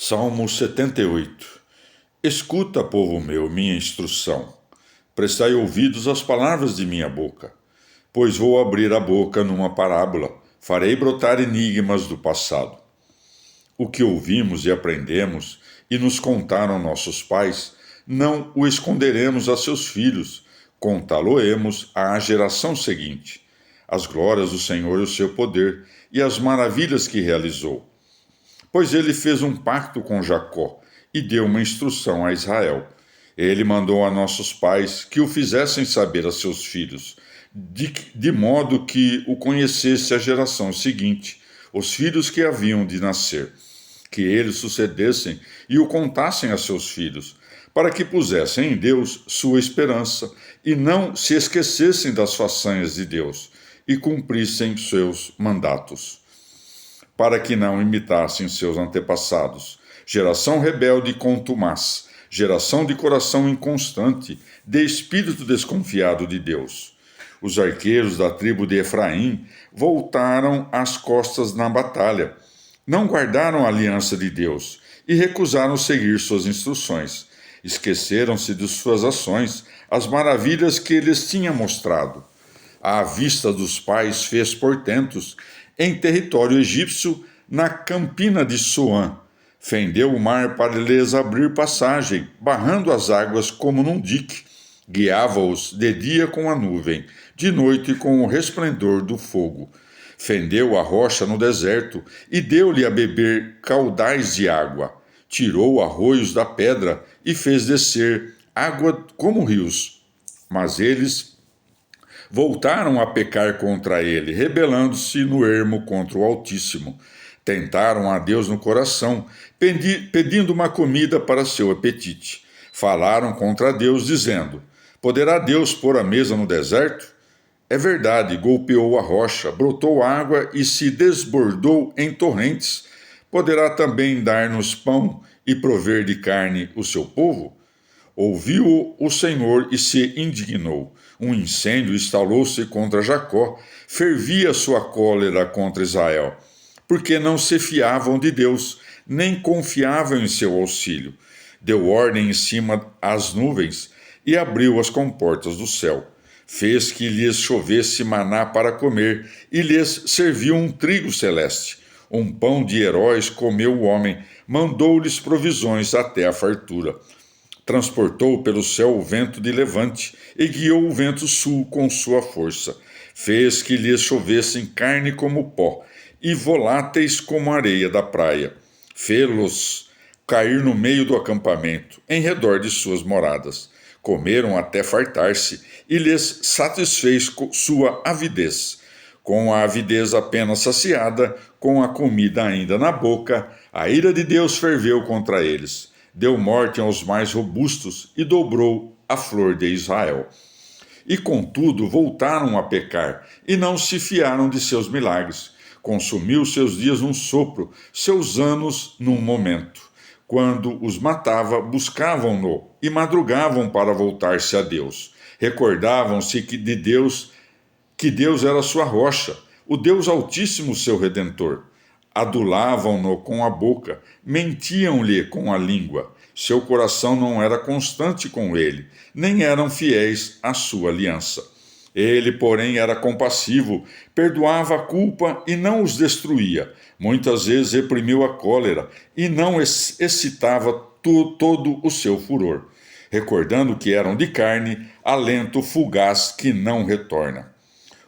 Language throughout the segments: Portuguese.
Salmo 78. Escuta, povo meu, minha instrução. Prestai ouvidos às palavras de minha boca. Pois vou abrir a boca numa parábola, farei brotar enigmas do passado. O que ouvimos e aprendemos e nos contaram nossos pais, não o esconderemos a seus filhos, contá-lo-emos à geração seguinte. As glórias do Senhor e o seu poder, e as maravilhas que realizou. Pois ele fez um pacto com Jacó e deu uma instrução a Israel. Ele mandou a nossos pais que o fizessem saber a seus filhos, de modo que o conhecesse a geração seguinte, os filhos que haviam de nascer, que eles sucedessem e o contassem a seus filhos, para que pusessem em Deus sua esperança e não se esquecessem das façanhas de Deus e cumprissem seus mandatos, para que não imitassem seus antepassados, geração rebelde e contumaz, geração de coração inconstante, de espírito desconfiado de Deus. Os arqueiros da tribo de Efraim voltaram as costas na batalha, não guardaram a aliança de Deus e recusaram seguir suas instruções. Esqueceram-se de suas ações, as maravilhas que lhes tinha mostrado. À vista dos pais fez portentos em território egípcio, na campina de Soã. Fendeu o mar para lhes abrir passagem, barrando as águas como num dique. Guiava-os de dia com a nuvem, de noite com o resplendor do fogo. Fendeu a rocha no deserto e deu-lhe a beber caudais de água. Tirou arroios da pedra e fez descer água como rios. Mas eles voltaram a pecar contra ele, rebelando-se no ermo contra o Altíssimo. Tentaram a Deus no coração, pedindo uma comida para seu apetite. Falaram contra Deus, dizendo: Poderá Deus pôr a mesa no deserto? É verdade, golpeou a rocha, brotou água e se desbordou em torrentes. Poderá também dar-nos pão e prover de carne o seu povo? Ouviu o Senhor e se indignou. Um incêndio instalou-se contra Jacó, fervia sua cólera contra Israel, porque não se fiavam de Deus, nem confiavam em seu auxílio. Deu ordem em cima às nuvens e abriu as comportas do céu. Fez que lhes chovesse maná para comer e lhes serviu um trigo celeste. Um pão de heróis comeu o homem, mandou-lhes provisões até a fartura. Transportou pelo céu o vento de levante e guiou o vento sul com sua força. Fez que lhes chovessem carne como pó e voláteis como areia da praia. Fê-los cair no meio do acampamento, em redor de suas moradas. Comeram até fartar-se e lhes satisfez sua avidez. Com a avidez apenas saciada, com a comida ainda na boca, a ira de Deus ferveu contra eles. Deu morte aos mais robustos e dobrou a flor de Israel. E contudo voltaram a pecar, e não se fiaram de seus milagres. Consumiu seus dias num sopro, seus anos num momento. Quando os matava, buscavam-no e madrugavam para voltar-se a Deus. Recordavam-se que Deus era sua rocha, o Deus Altíssimo seu Redentor. Adulavam-no com a boca, mentiam-lhe com a língua. Seu coração não era constante com ele, nem eram fiéis à sua aliança. Ele, porém, era compassivo, perdoava a culpa e não os destruía. Muitas vezes reprimiu a cólera e não excitava todo o seu furor, recordando que eram de carne, alento fugaz que não retorna.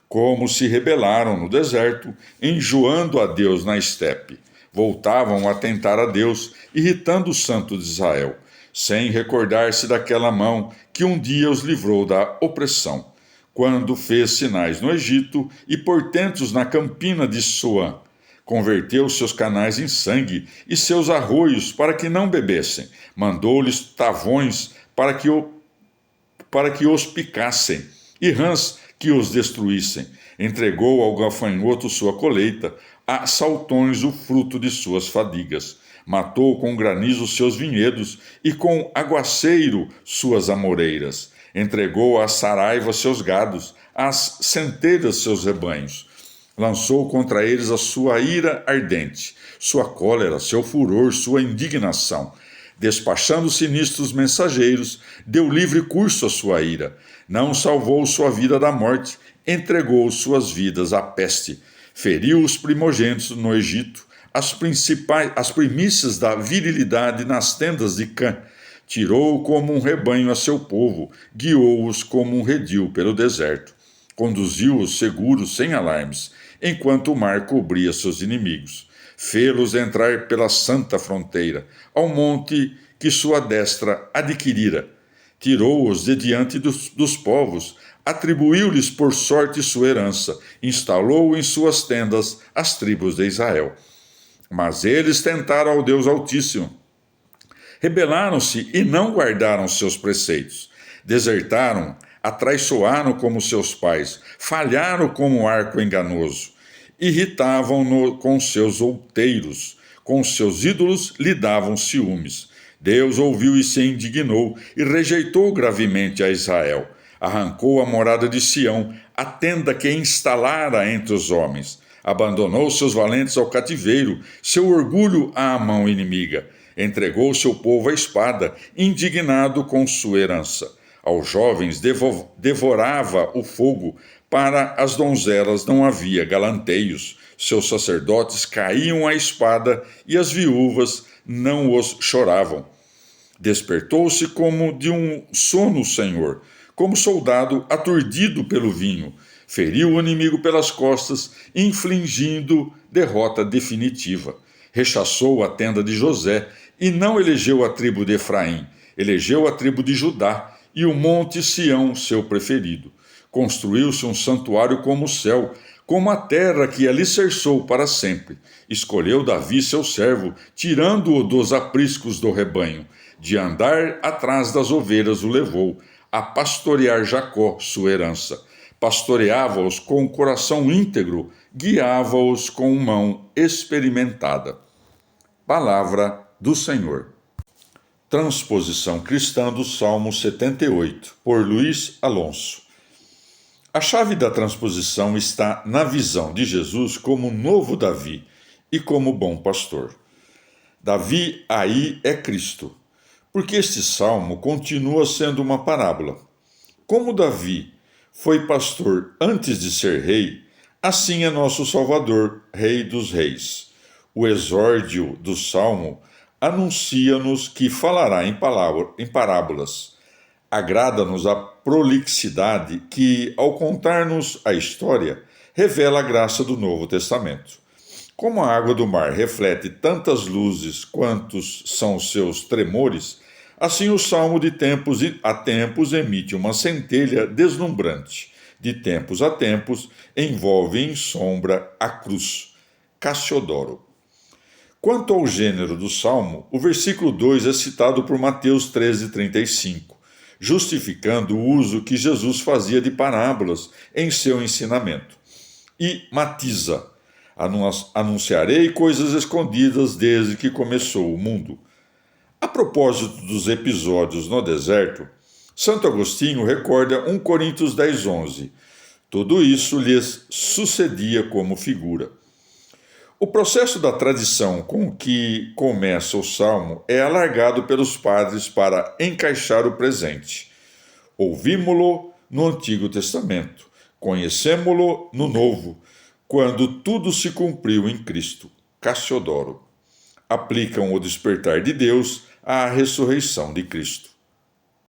Como se rebelaram no deserto, enjoando a Deus na estepe. Voltavam a tentar a Deus, irritando o Santo de Israel, sem recordar-se daquela mão que um dia os livrou da opressão, quando fez sinais no Egito e portentos na campina de Soã. Converteu seus canais em sangue e seus arroios para que não bebessem. Mandou-lhes tavões para que os picassem e rãs que os destruíssem. Entregou ao gafanhoto sua colheita, a saltões o fruto de suas fadigas. Matou com granizo seus vinhedos e com aguaceiro suas amoreiras. Entregou à saraiva seus gados, às centelhas seus rebanhos. Lançou contra eles a sua ira ardente, sua cólera, seu furor, sua indignação. Despachando sinistros mensageiros, deu livre curso à sua ira. Não salvou sua vida da morte, entregou suas vidas à peste. Feriu os primogênitos no Egito, as primícias da virilidade nas tendas de Cã. Tirou como um rebanho a seu povo, guiou-os como um redil pelo deserto. Conduziu-os seguros sem alarmes, enquanto o mar cobria seus inimigos. Fê-los entrar pela santa fronteira, ao monte que sua destra adquirira. Tirou-os de diante dos povos, atribuiu-lhes por sorte sua herança, instalou em suas tendas as tribos de Israel. Mas eles tentaram ao Deus Altíssimo. Rebelaram-se e não guardaram seus preceitos. Desertaram, atraiçoaram como seus pais, falharam como arco enganoso. Irritavam-no com seus outeiros, com seus ídolos lhe davam ciúmes. Deus ouviu e se indignou e rejeitou gravemente a Israel. Arrancou a morada de Sião, a tenda que instalara entre os homens. Abandonou seus valentes ao cativeiro, seu orgulho à mão inimiga. Entregou seu povo à espada, indignado com sua herança. Aos jovens devorava o fogo, para as donzelas não havia galanteios. Seus sacerdotes caíam à espada e as viúvas não os choravam. Despertou-se como de um sono o Senhor, como soldado aturdido pelo vinho. Feriu o inimigo pelas costas, infligindo derrota definitiva. Rechaçou a tenda de José e não elegeu a tribo de Efraim. Elegeu a tribo de Judá e o monte Sião, seu preferido. Construiu-se um santuário como o céu, como a terra que alicerçou para sempre. Escolheu Davi, seu servo, tirando-o dos apriscos do rebanho. De andar atrás das ovelhas o levou, a pastorear Jacó, sua herança. Pastoreava-os com o coração íntegro, guiava-os com mão experimentada. Palavra do Senhor. Transposição cristã do Salmo 78, por Luiz Alonso. A chave da transposição está na visão de Jesus como novo Davi e como bom pastor. Davi aí é Cristo, porque este salmo continua sendo uma parábola. Como Davi foi pastor antes de ser rei, assim é nosso Salvador, Rei dos Reis. O exórdio do salmo anuncia-nos que falará em parábolas. Agrada-nos a prolixidade que, ao contar-nos a história, revela a graça do Novo Testamento. Como a água do mar reflete tantas luzes quantos são seus tremores, assim o salmo de tempos a tempos emite uma centelha deslumbrante. De tempos a tempos envolve em sombra a cruz. Cassiodoro. Quanto ao gênero do salmo, o versículo 2 é citado por Mateus 13:35, justificando o uso que Jesus fazia de parábolas em seu ensinamento. E matiza: anunciarei coisas escondidas desde que começou o mundo. A propósito dos episódios no deserto, Santo Agostinho recorda 1 Coríntios 10:11. Tudo isso lhes sucedia como figura. O processo da tradição com que começa o salmo é alargado pelos padres para encaixar o presente. Ouvimo-lo no Antigo Testamento, conhecemo-lo no Novo, quando tudo se cumpriu em Cristo. Cassiodoro. Aplicam o despertar de Deus à ressurreição de Cristo.